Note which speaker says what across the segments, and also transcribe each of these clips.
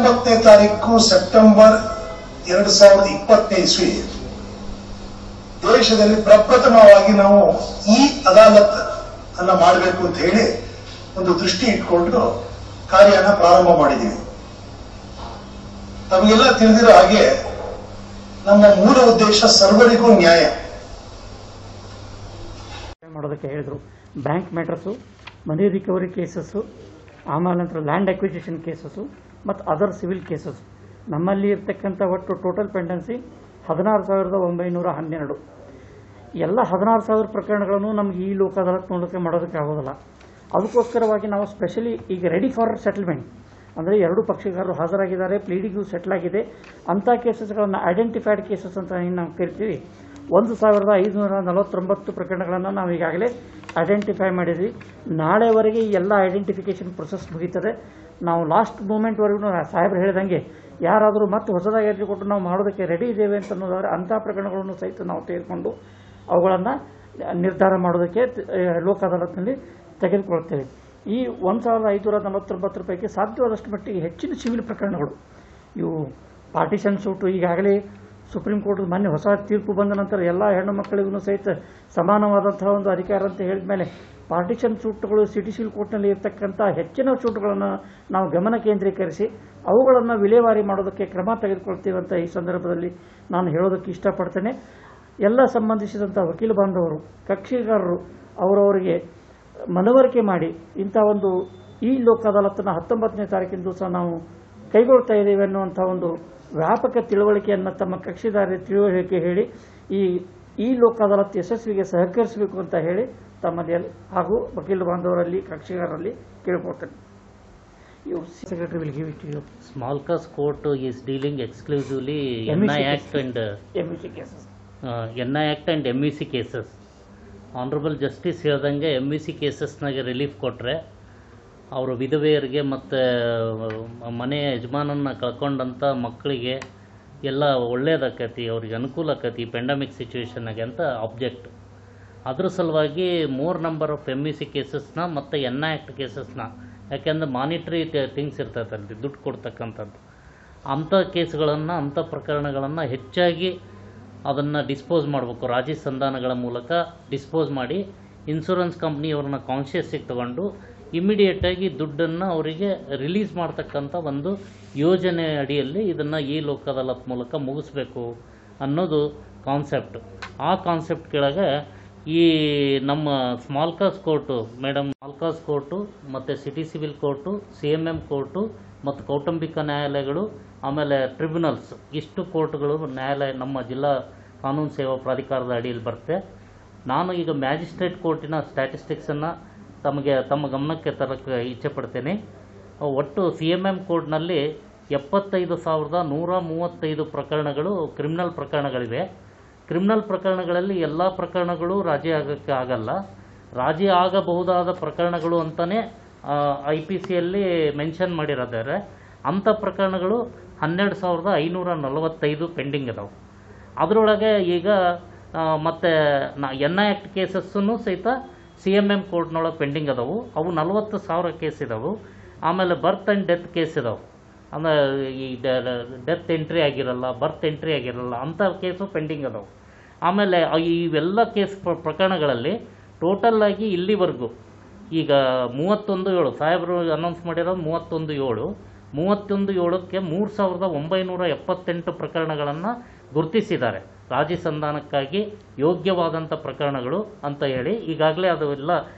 Speaker 1: 19 ತಾರೀಕು ಸೆಪ್ಟೆಂಬರ್ 2020 ಇಸ್ವಿ ದೇಶದಲ್ಲಿ ಪ್ರಪ್ರಥಮವಾಗಿ ನಾವು ಈ ಅದಾಲತ್ ಅನ್ನ ಮಾಡಬೇಕು ಅಂತ ಹೇಳಿ ಒಂದು ದೃಷ್ಟಿ ಇಟ್ಕೊಂಡು ಕಾರ್ಯನ ಪ್ರಾರಂಭ ಮಾಡಿದ್ದೀವಿ. ನಮಗೆಲ್ಲ ತಿಳಿದಿರೋ ಹಾಗೆ ನಮ್ಮ ಮೂಲ ಉದ್ದೇಶ ಸರ್ವರಿಗೂ ನ್ಯಾಯ
Speaker 2: ಮಾಡೋದಕ್ಕೆ ಹೇಳಿದ್ರು. ಬ್ಯಾಂಕ್ ಮ್ಯಾಟರ್ಸು, ಮನಿ ರಿಕವರಿ ಕೇಸಸ್ಸು, ಆಮೇಲೆ ನಂತರ ಲ್ಯಾಂಡ್ ಅಕ್ವಿಸಿಷನ್ ಕೇಸಸ್ಸು ಮತ್ತು ಅದರ್ ಸಿವಿಲ್ ಕೇಸಸ್. ನಮ್ಮಲ್ಲಿ ಇರ್ತಕ್ಕಂಥ ಒಟ್ಟು ಟೋಟಲ್ ಪೆಂಡೆನ್ಸಿ 16,912. ಎಲ್ಲ 16,000 ಪ್ರಕರಣಗಳನ್ನು ನಮಗೆ ಈ ಲೋಕ ಅದಾಲತ್ ಮೂಲಕ ಮಾಡೋದಕ್ಕೆ ಆಗೋದಿಲ್ಲ. ಅದಕ್ಕೋಸ್ಕರವಾಗಿ ನಾವು ಸ್ಪೆಷಲಿ ಈಗ ರೆಡಿ ಫಾರ್ ಸೆಟಲ್ಮೆಂಟ್ ಅಂದರೆ ಎರಡು ಪಕ್ಷಗಾರರು ಹಾಜರಾಗಿದ್ದಾರೆ, ಪ್ಲೀಡಿಂಗು ಸೆಟ್ಲ್ ಆಗಿದೆ ಅಂಥ ಕೇಸಸ್ಗಳನ್ನು ಐಡೆಂಟಿಫೈಡ್ ಕೇಸಸ್ ಅಂತ ಏನು ನಾವು ಕರಿತೀವಿ. 1,549 ಪ್ರಕರಣಗಳನ್ನು ನಾವು ಈಗಾಗಲೇ ಐಡೆಂಟಿಫೈ ಮಾಡಿದ್ವಿ. ನಾಳೆವರೆಗೆ ಈ ಎಲ್ಲ ಐಡೆಂಟಿಫಿಕೇಷನ್ ಪ್ರೊಸೆಸ್ ಮುಗೀತದೆ. ನಾವು ಲಾಸ್ಟ್ ಮೂಮೆಂಟ್ವರೆಗೂ ಸಾಹೇಬ್ರು ಹೇಳಿದಂಗೆ ಯಾರಾದರೂ ಮತ್ತೆ ಹೊಸದಾಗಿ ಅರ್ಜಿ ಕೊಟ್ಟು ನಾವು ಮಾಡೋದಕ್ಕೆ ರೆಡಿ ಇದ್ದೇವೆ ಅಂತ ಅನ್ನೋದಾದರೆ ಅಂಥ ಪ್ರಕರಣಗಳನ್ನು ಸಹಿತ ನಾವು ತೆಗೆದುಕೊಂಡು ಅವುಗಳನ್ನು ನಿರ್ಧಾರ ಮಾಡೋದಕ್ಕೆ ಲೋಕ ಅದಾಲತ್ನಲ್ಲಿ ತೆಗೆದುಕೊಳ್ತೇವೆ. ಈ 1,549 ಪೈಕಿ ಸಾಧ್ಯವಾದಷ್ಟು ಮಟ್ಟಿಗೆ ಹೆಚ್ಚಿನ ಸಿವಿಲ್ ಪ್ರಕರಣಗಳು ಇವು ಪಾರ್ಟಿಷನ್ ಸೂಟು. ಈಗಾಗಲೇ ಸುಪ್ರೀಂ ಕೋರ್ಟ್ ಮೊನ್ನೆ ಹೊಸ ತೀರ್ಪು ಬಂದ ನಂತರ ಎಲ್ಲ ಹೆಣ್ಣು ಮಕ್ಕಳಿಗೂ ಸಹಿತ ಸಮಾನವಾದಂತಹ ಒಂದು ಅಧಿಕಾರ ಅಂತ ಹೇಳಿದ ಮೇಲೆ ಪಾರ್ಟಿಷನ್ ಸೂಟ್ಗಳು ಸಿಟಿ ಸಿವಿಲ್ ಕೋರ್ಟ್ನಲ್ಲಿ ಇರ್ತಕ್ಕಂಥ ಹೆಚ್ಚಿನ ಸೂಟ್ಗಳನ್ನು ನಾವು ಗಮನ ಕೇಂದ್ರೀಕರಿಸಿ ಅವುಗಳನ್ನು ವಿಲೇವಾರಿ ಮಾಡೋದಕ್ಕೆ ಕ್ರಮ ತೆಗೆದುಕೊಳ್ತೀವಿ ಅಂತ ಈ ಸಂದರ್ಭದಲ್ಲಿ ನಾನು ಹೇಳೋದಕ್ಕೆ ಇಷ್ಟಪಡ್ತೇನೆ. ಎಲ್ಲ ಸಂಬಂಧಿಸಿದಂಥ ವಕೀಲ ಬಾಂಧವರು, ಕಕ್ಷಿಗಾರರು ಅವರವರಿಗೆ ಮನವರಿಕೆ ಮಾಡಿ ಇಂಥ ಒಂದು ಈ ಲೋಕ ಅದಾಲತ್ನ 19ನೇ ತಾರೀಕಿನ ದಿವಸ ನಾವು ಕೈಗೊಳ್ತಾ ಇದ್ದೇವೆ ಅನ್ನುವಂಥ ಒಂದು ವ್ಯಾಪಕ ತಿಳುವಳಿಕೆಯನ್ನು ತಮ್ಮ ಕಕ್ಷಿದಾರರಿಗೆ ತಿಳುವಳಿಕೆ ಹೇಳಿ ಈ ಲೋಕ ಅದಾಲತ್ ಯಶಸ್ವಿಗೆ ಸಹಕರಿಸಬೇಕು ಅಂತ ಹೇಳಿ ತಮ್ಮಲ್ಲಿ ಹಾಗೂ ವಕೀಲ ಬಾಂಧವರಲ್ಲಿ ಕಕ್ಷಿಗಾರರಲ್ಲಿ ಕೇಳ್ಕೊಳ್ತೇನೆ. Secretary will give it to you.
Speaker 3: Small cause court is dealing exclusively NI Act and
Speaker 2: MEC cases.
Speaker 3: NI Act and MEC cases. Honourable justice ಹೇಳ್ದಂಗೆ MEC ಕೇಸಸ್ನಾಗೆ ರಿಲೀಫ್ ಕೊಟ್ಟರೆ ಅವರು ವಿಧವೆಯರಿಗೆ ಮತ್ತು ಮನೆ ಯಜಮಾನನ್ನ ಕಳ್ಕೊಂಡಂಥ ಮಕ್ಕಳಿಗೆ ಎಲ್ಲ ಒಳ್ಳೇದಾಕತಿ, ಅವ್ರಿಗೆ ಅನುಕೂಲ ಆಕತಿ ಪೆಂಡಮಿಕ್ ಸಿಚುವೇಶನ್ನಾಗೆ ಅಂತ ಆಬ್ಜೆಕ್ಟ್. ಅದ್ರ ಸಲುವಾಗಿ ಮೋರ್ ನಂಬರ್ ಆಫ್ MEC ಕೇಸಸ್ನ ಮತ್ತು NI Act ಕೇಸಸ್ನ, ಯಾಕೆಂದರೆ ಮಾನಿಟ್ರಿ ಥಿಂಗ್ಸ್ ಇರ್ತೈತಲ್ರಿ, ದುಡ್ಡು ಕೊಡ್ತಕ್ಕಂಥದ್ದು, ಅಂಥ ಕೇಸ್ಗಳನ್ನು ಅಂಥ ಪ್ರಕರಣಗಳನ್ನು ಹೆಚ್ಚಾಗಿ ಅದನ್ನು ಡಿಸ್ಪೋಸ್ ಮಾಡಬೇಕು. ರಾಜಿ ಸಂಧಾನಗಳ ಮೂಲಕ ಡಿಸ್ಪೋಸ್ ಮಾಡಿ ಇನ್ಶೂರೆನ್ಸ್ ಕಂಪ್ನಿಯವ್ರನ್ನ ಕಾನ್ಷಿಯಸ್ಸಿಗೆ ತಗೊಂಡು ಇಮಿಡಿಯೇಟಾಗಿ ದುಡ್ಡನ್ನು ಅವರಿಗೆ ರಿಲೀಸ್ ಮಾಡ್ತಕ್ಕಂಥ ಒಂದು ಯೋಜನೆ ಅಡಿಯಲ್ಲಿ ಇದನ್ನು ಈ ಲೋಕ ಅದಾಲತ್ ಮೂಲಕ ಮುಗಿಸ್ಬೇಕು ಅನ್ನೋದು ಕಾನ್ಸೆಪ್ಟ್. ಆ ಕಾನ್ಸೆಪ್ಟ್ ಕೆಳಗೆ ಈ ನಮ್ಮ ಸ್ಮಾಲ್ ಕಾಸ್ ಕೋರ್ಟು ಸ್ಮಾಲ್ ಕಾಸ್ ಕೋರ್ಟು ಮತ್ತು city civil court, CMM court ಮತ್ತು ಕೌಟುಂಬಿಕ ನ್ಯಾಯಾಲಯಗಳು, ಆಮೇಲೆ ಟ್ರಿಬ್ಯುನಲ್ಸ್, ಇಷ್ಟು ಕೋರ್ಟ್ಗಳು ನ್ಯಾಯಾಲಯ ನಮ್ಮ ಜಿಲ್ಲಾ ಕಾನೂನು ಸೇವಾ ಪ್ರಾಧಿಕಾರದ ಅಡಿಯಲ್ಲಿ ಬರುತ್ತೆ. ನಾನು ಈಗ ಮ್ಯಾಜಿಸ್ಟ್ರೇಟ್ ಕೋರ್ಟಿನ ಸ್ಟ್ಯಾಟಿಸ್ಟಿಕ್ಸನ್ನು ತಮ್ಮ ಗಮನಕ್ಕೆ ತರಕ್ಕೆ ಇಚ್ಛೆ ಪಡ್ತೇನೆ. ಒಟ್ಟು CMM ಕೋರ್ಟ್ನಲ್ಲಿ 75,135 ಪ್ರಕರಣಗಳು ಕ್ರಿಮಿನಲ್ ಪ್ರಕರಣಗಳಿವೆ. ಕ್ರಿಮಿನಲ್ ಪ್ರಕರಣಗಳಲ್ಲಿ ಎಲ್ಲ ಪ್ರಕರಣಗಳು ರಾಜಿ ಆಗೋಕ್ಕೆ ಆಗಲ್ಲ. ರಾಜಿ ಆಗಬಹುದಾದ ಪ್ರಕರಣಗಳು ಅಂತಲೇ IPCಯಲ್ಲಿ ಮೆನ್ಷನ್ ಮಾಡಿರೋದಾರೆ. ಅಂಥ ಪ್ರಕರಣಗಳು 12,545 ಪೆಂಡಿಂಗ್ ಇದಾವೆ. ಅದರೊಳಗೆ ಈಗ ಮತ್ತು NI Act ಕೇಸಸ್ಸನ್ನು ಸಹಿತ CMM ಕೋರ್ಟ್ನೊಳಗೆ ಪೆಂಡಿಂಗ್ ಅದಾವು. ಅವು 40,000 ಕೇಸ್ ಇದಾವೆ. ಆಮೇಲೆ ಬರ್ತ್ ಆ್ಯಂಡ್ ಡೆತ್ ಕೇಸ್ ಇದಾವೆ. ಅಂದರೆ ಈ ಡೆತ್ ಎಂಟ್ರಿ ಆಗಿರಲ್ಲ, ಬರ್ತ್ ಎಂಟ್ರಿ ಆಗಿರಲ್ಲ, ಅಂಥ ಕೇಸು ಪೆಂಡಿಂಗ್ ಅದಾವೆ. ಆಮೇಲೆ ಇವೆಲ್ಲ ಕೇಸ್ ಪ್ರಕರಣಗಳಲ್ಲಿ ಟೋಟಲ್ಲಾಗಿ ಇಲ್ಲಿವರೆಗೂ ಈಗ 31/7 ಸಾಹೇಬರು ಅನೌನ್ಸ್ ಮಾಡಿರೋದು 31/7. 31/7ಕ್ಕೆ 3,978 ಪ್ರಕರಣಗಳನ್ನು ಗುರುತಿಸಿದ್ದಾರೆ ರಾಜಿ ಸಂಧಾನಕ್ಕಾಗಿ ಯೋಗ್ಯವಾದಂಥ ಪ್ರಕರಣಗಳು ಅಂತ ಹೇಳಿ. ಈಗಾಗಲೇ ಅದೆಲ್ಲ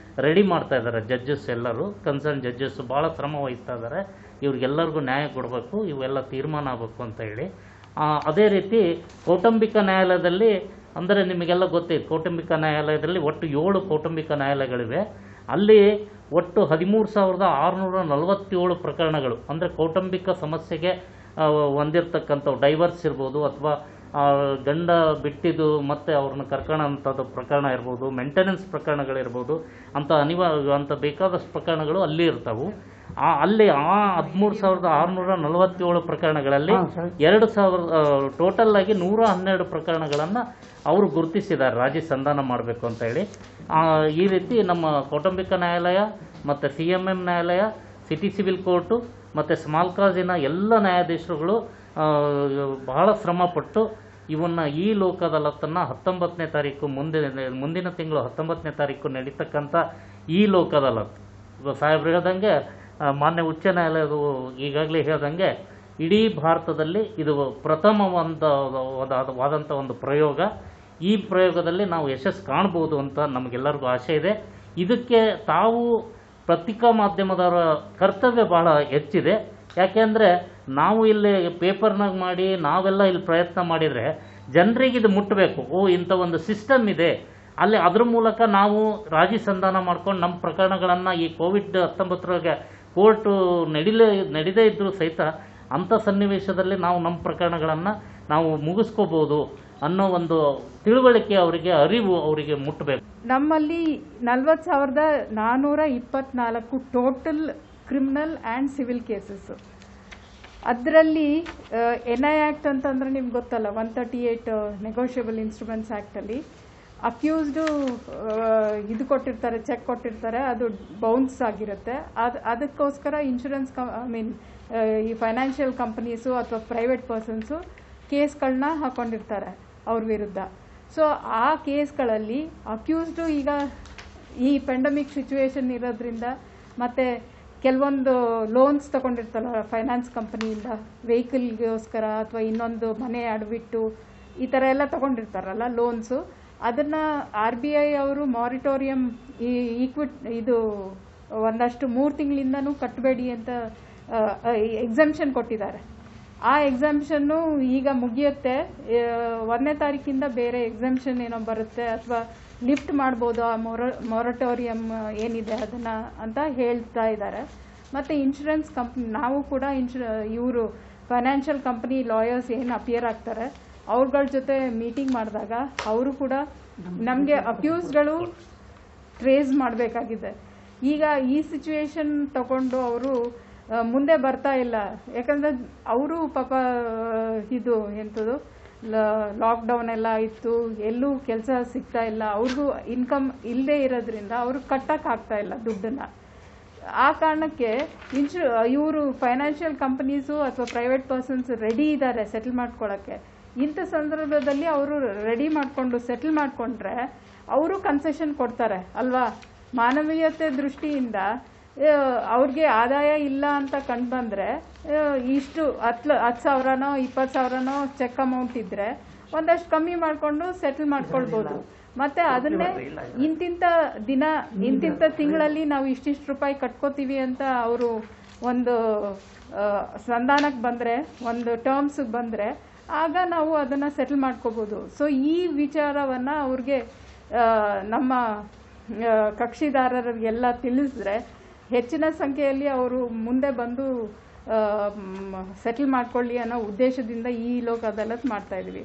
Speaker 3: ರೆಡಿ ಮಾಡ್ತಾ ಇದ್ದಾರೆ ಜಡ್ಜಸ್, ಎಲ್ಲರೂ ಕನ್ಸರ್ನ್ ಜಡ್ಜಸ್ ಭಾಳ ಶ್ರಮ ವಹಿಸ್ತಾ ಇದ್ದಾರೆ. ಇವ್ರಿಗೆಲ್ಲರಿಗೂ ನ್ಯಾಯ ಕೊಡಬೇಕು, ಇವೆಲ್ಲ ತೀರ್ಮಾನ ಆಗಬೇಕು ಅಂತ ಹೇಳಿ. ಅದೇ ರೀತಿ ಕೌಟುಂಬಿಕ ನ್ಯಾಯಾಲಯದಲ್ಲಿ, ಅಂದರೆ ನಿಮಗೆಲ್ಲ ಗೊತ್ತೈತೆ, ಕೌಟುಂಬಿಕ ನ್ಯಾಯಾಲಯದಲ್ಲಿ ಒಟ್ಟು 7 ಕೌಟುಂಬಿಕ ನ್ಯಾಯಾಲಯಗಳಿವೆ. ಅಲ್ಲಿ ಒಟ್ಟು 13,647 ಪ್ರಕರಣಗಳು, ಅಂದರೆ ಕೌಟುಂಬಿಕ ಸಮಸ್ಯೆಗೆ ಹೊಂದಿರತಕ್ಕಂಥವು, ಡೈವರ್ಸ್ ಇರ್ಬೋದು ಅಥವಾ ಗಂಡ ಬಿಟ್ಟಿದ್ದು ಮತ್ತು ಅವ್ರನ್ನ ಕರ್ಕೊಳ್ಳೋಂಥದ್ದು ಪ್ರಕರಣ ಇರ್ಬೋದು, ಮೇಂಟೆನೆನ್ಸ್ ಪ್ರಕರಣಗಳಿರ್ಬೋದು, ಅಂಥ ಬೇಕಾದಷ್ಟು ಪ್ರಕರಣಗಳು ಅಲ್ಲಿ ಇರ್ತಾವೆ. ಅಲ್ಲಿ 13,647 ಪ್ರಕರಣಗಳಲ್ಲಿ 2,000 ಟೋಟಲ್ ಆಗಿ 112 ಪ್ರಕರಣಗಳನ್ನು ಅವರು ಗುರುತಿಸಿದ್ದಾರೆ ರಾಜಿ ಸಂಧಾನ ಮಾಡಬೇಕು ಅಂತ ಹೇಳಿ. ಈ ರೀತಿ ನಮ್ಮ ಕೌಟುಂಬಿಕ ನ್ಯಾಯಾಲಯ ಮತ್ತು CMM ನ್ಯಾಯಾಲಯ, ಸಿಟಿ ಸಿವಿಲ್ ಕೋರ್ಟು ಮತ್ತು ಸ್ಮಾಲ್ ಕಾಜಿನ ಎಲ್ಲ ನ್ಯಾಯಾಧೀಶರುಗಳು ಬಹಳ ಶ್ರಮಪಟ್ಟು ಇವನ್ನ ಈ ಲೋಕ ಅದಾಲತನ್ನು 19ನೇ ತಾರೀಕು ಮುಂದಿನ ತಿಂಗಳು 19ನೇ ತಾರೀಕು ನಡೀತಕ್ಕಂಥ ಈ ಲೋಕ ಅದಾಲತ್ ಸಾಹೇಬ್ರು ಹೇಳ್ದಂಗೆ ಮಾನ್ಯ ಉಚ್ಚ ನ್ಯಾಯಾಲಯದು ಈಗಾಗಲೇ ಹೇಳ್ದಂಗೆ ಇಡೀ ಭಾರತದಲ್ಲಿ ಇದು ಪ್ರಥಮವಾದಂಥ ಒಂದು ಪ್ರಯೋಗ. ಈ ಪ್ರಯೋಗದಲ್ಲಿ ನಾವು ಯಶಸ್ಸು ಕಾಣ್ಬೋದು ಅಂತ ನಮಗೆಲ್ಲರಿಗೂ ಆಸೆ ಇದೆ. ಇದಕ್ಕೆ ತಾವು ಪತ್ರಿಕಾ ಮಾಧ್ಯಮದವರ ಕರ್ತವ್ಯ ಬಹಳ ಹೆಚ್ಚಿದೆ. ಯಾಕೆಂದರೆ ನಾವು ಇಲ್ಲಿ ಪೇಪರ್ನಾಗ ಮಾಡಿ ನಾವೆಲ್ಲ ಇಲ್ಲಿ ಪ್ರಯತ್ನ ಮಾಡಿದರೆ ಜನರಿಗೆ ಇದು ಮುಟ್ಟಬೇಕು. ಇಂಥ ಒಂದು ಸಿಸ್ಟಮ್ ಇದೆ, ಅಲ್ಲಿ ಅದ್ರ ಮೂಲಕ ನಾವು ರಾಜಿ ಸಂಧಾನ ಮಾಡ್ಕೊಂಡು ನಮ್ಮ ಪ್ರಕರಣಗಳನ್ನು ಈ ಕೋವಿಡ್-19 ಕೋರ್ಟು ನಡೀದೇ ಇದ್ದರೂ ಸಹಿತ ಅಂಥ ಸನ್ನಿವೇಶದಲ್ಲಿ ನಾವು ನಮ್ಮ ಪ್ರಕರಣಗಳನ್ನು ನಾವು ಮುಗಿಸ್ಕೋಬೋದು ಅನ್ನೋ ಒಂದು ತಿಳುವಳಿಕೆ ಅವರಿಗೆ, ಅರಿವು ಅವರಿಗೆ ಮುಟ್ಟಬೇಕು.
Speaker 4: ನಮ್ಮಲ್ಲಿ 40,424 total criminal and civil cases. ಅದರಲ್ಲಿ NI ಆ್ಯಕ್ಟ್ ಅಂತಂದರೆ ನಿಮ್ಗೆ ಗೊತ್ತಲ್ಲ, 138 ನೆಗೋಷಿಯಬಲ್ ಇನ್ಸ್ಟ್ರೂಮೆಂಟ್ಸ್ ಆ್ಯಕ್ಟಲ್ಲಿ ಅಕ್ಯೂಸ್ಡು ಇದು ಕೊಟ್ಟಿರ್ತಾರೆ, ಚೆಕ್ ಕೊಟ್ಟಿರ್ತಾರೆ, ಅದು ಬೌನ್ಸ್ ಆಗಿರುತ್ತೆ. ಅದಕ್ಕೋಸ್ಕರ ಇನ್ಶೂರೆನ್ಸ್ ಈ ಫೈನಾನ್ಷಿಯಲ್ ಕಂಪನೀಸು ಅಥವಾ ಪ್ರೈವೇಟ್ ಪರ್ಸನ್ಸು ಕೇಸ್ಗಳನ್ನ ಹಾಕ್ಕೊಂಡಿರ್ತಾರೆ ಅವ್ರ ವಿರುದ್ಧ. ಸೊ ಆ ಕೇಸ್ಗಳಲ್ಲಿ ಅಕ್ಯೂಸ್ಡು ಈಗ ಈ ಪೆಂಡಮಿಕ್ ಸಿಚುವೇಶನ್ ಇರೋದ್ರಿಂದ ಮತ್ತು ಕೆಲವೊಂದು ಲೋನ್ಸ್ ತಗೊಂಡಿರ್ತಾರಲ್ಲ ಫೈನಾನ್ಸ್ ಕಂಪನಿಯಿಂದ, ವೆಹಿಕಲ್ಗೋಸ್ಕರ ಅಥವಾ ಇನ್ನೊಂದು ಮನೆ ಅಡವಿಟ್ಟು ಈ ಥರ ಎಲ್ಲ ತಗೊಂಡಿರ್ತಾರಲ್ಲ ಲೋನ್ಸು, ಅದನ್ನು RBI ಅವರು ಮಾರಿಟೋರಿಯಂ ಇದು ಒಂದಷ್ಟು 3 ತಿಂಗಳಿಂದನೂ ಕಟ್ಟಬೇಡಿ ಅಂತ ಎಕ್ಸಂಪ್ಷನ್ ಕೊಟ್ಟಿದ್ದಾರೆ. ಆ ಎಕ್ಸಂಪ್ಷನ್ನು ಈಗ ಮುಗಿಯುತ್ತೆ. 1ನೇ ತಾರೀಕಿಂದ ಬೇರೆ ಎಕ್ಸಂಪ್ಷನ್ ಏನೋ ಬರುತ್ತೆ ಅಥವಾ ಲಿಫ್ಟ್ ಮಾಡ್ಬೋದು ಆ ಮೊರಟೋರಿಯಂ ಏನಿದೆ ಅದನ್ನು ಅಂತ ಹೇಳ್ತಾ ಇದ್ದಾರೆ. ಮತ್ತು ಇನ್ಶೂರೆನ್ಸ್ ನಾವು ಕೂಡ ಇವರು ಫೈನಾನ್ಷಿಯಲ್ ಕಂಪನಿ ಲಾಯರ್ಸ್ ಏನು ಅಪಿಯರ್ ಆಗ್ತಾರೆ ಅವ್ರಗಳ ಜೊತೆ ಮೀಟಿಂಗ್ ಮಾಡಿದಾಗ ಅವರು ಕೂಡ ನಮಗೆ ಅಕ್ಯೂಸ್ಗಳು ಟ್ರೇಸ್ ಮಾಡಬೇಕಾಗಿದೆ. ಈಗ ಈ ಸಿಚುವೇಶನ್ ತಗೊಂಡು ಅವರು ಮುಂದೆ ಬರ್ತಾ ಇಲ್ಲ. ಯಾಕಂದರೆ ಅವರು ಪಾಪ ಇದು ಎಂಥದ್ದು ಲಾಕ್ಡೌನ್ ಎಲ್ಲ ಇತ್ತು, ಎಲ್ಲೂ ಕೆಲಸ ಸಿಗ್ತಾ ಇಲ್ಲ, ಅವ್ರಿಗೂ ಇನ್ಕಮ್ ಇಲ್ಲದೆ ಇರೋದ್ರಿಂದ ಅವರು ಕಟ್ಟೋಕ್ಕಾಗ್ತಾ ಇಲ್ಲ ದುಡ್ಡನ್ನು. ಆ ಕಾರಣಕ್ಕೆ ಇವರು ಫೈನಾನ್ಷಿಯಲ್ ಕಂಪನೀಸು ಅಥವಾ ಪ್ರೈವೇಟ್ ಪರ್ಸನ್ಸ್ ರೆಡಿ ಇದ್ದಾರೆ ಸೆಟಲ್ ಮಾಡ್ಕೊಳ್ಳೋಕ್ಕೆ. ಇಂಥ ಸಂದರ್ಭದಲ್ಲಿ ಅವರು ರೆಡಿ ಮಾಡಿಕೊಂಡು ಸೆಟಲ್ ಮಾಡಿಕೊಂಡ್ರೆ ಅವರು ಕನ್ಸೆಷನ್ ಕೊಡ್ತಾರೆ ಅಲ್ವಾ. ಮಾನವೀಯತೆ ದೃಷ್ಟಿಯಿಂದ ಅವ್ರಿಗೆ ಆದಾಯ ಇಲ್ಲ ಅಂತ ಕಂಡು ಬಂದರೆ ಇಷ್ಟು 10,000ನೋ 20,000ನೋ ಚೆಕ್ ಅಮೌಂಟ್ ಇದ್ದರೆ ಒಂದಷ್ಟು ಕಮ್ಮಿ ಮಾಡಿಕೊಂಡು ಸೆಟಲ್ ಮಾಡ್ಕೊಳ್ಬೋದು. ಮತ್ತು ಅದನ್ನೇ ಇಂತಿಂಥ ದಿನ ಇಂತಿಂಥ ತಿಂಗಳಲ್ಲಿ ನಾವು ಇಷ್ಟಿಷ್ಟು ರೂಪಾಯಿ ಕಟ್ಕೋತೀವಿ ಅಂತ ಅವರು ಒಂದು ಸಂಧಾನಕ್ಕೆ ಬಂದರೆ, ಒಂದು ಟರ್ಮ್ಸಿಗೆ ಬಂದರೆ ಆಗ ನಾವು ಅದನ್ನು ಸೆಟಲ್ ಮಾಡ್ಕೋಬೋದು. ಸೊ ಈ ವಿಚಾರವನ್ನು ಅವ್ರಿಗೆ ನಮ್ಮ ಕಕ್ಷಿದಾರರಿಗೆಲ್ಲ ತಿಳಿಸಿದ್ರೆ ಹೆಚ್ಚಿನ ಸಂಖ್ಯೆಯಲ್ಲಿ ಅವರು ಮುಂದೆ ಬಂದು ಸೆಟಲ್ ಮಾಡ್ಕೊಳ್ಳಿ ಅನ್ನೋ ಉದ್ದೇಶದಿಂದ ಈ ಲೋಕ ಅದಾಲತ್ ಮಾಡ್ತಾ ಇದ್ವಿ.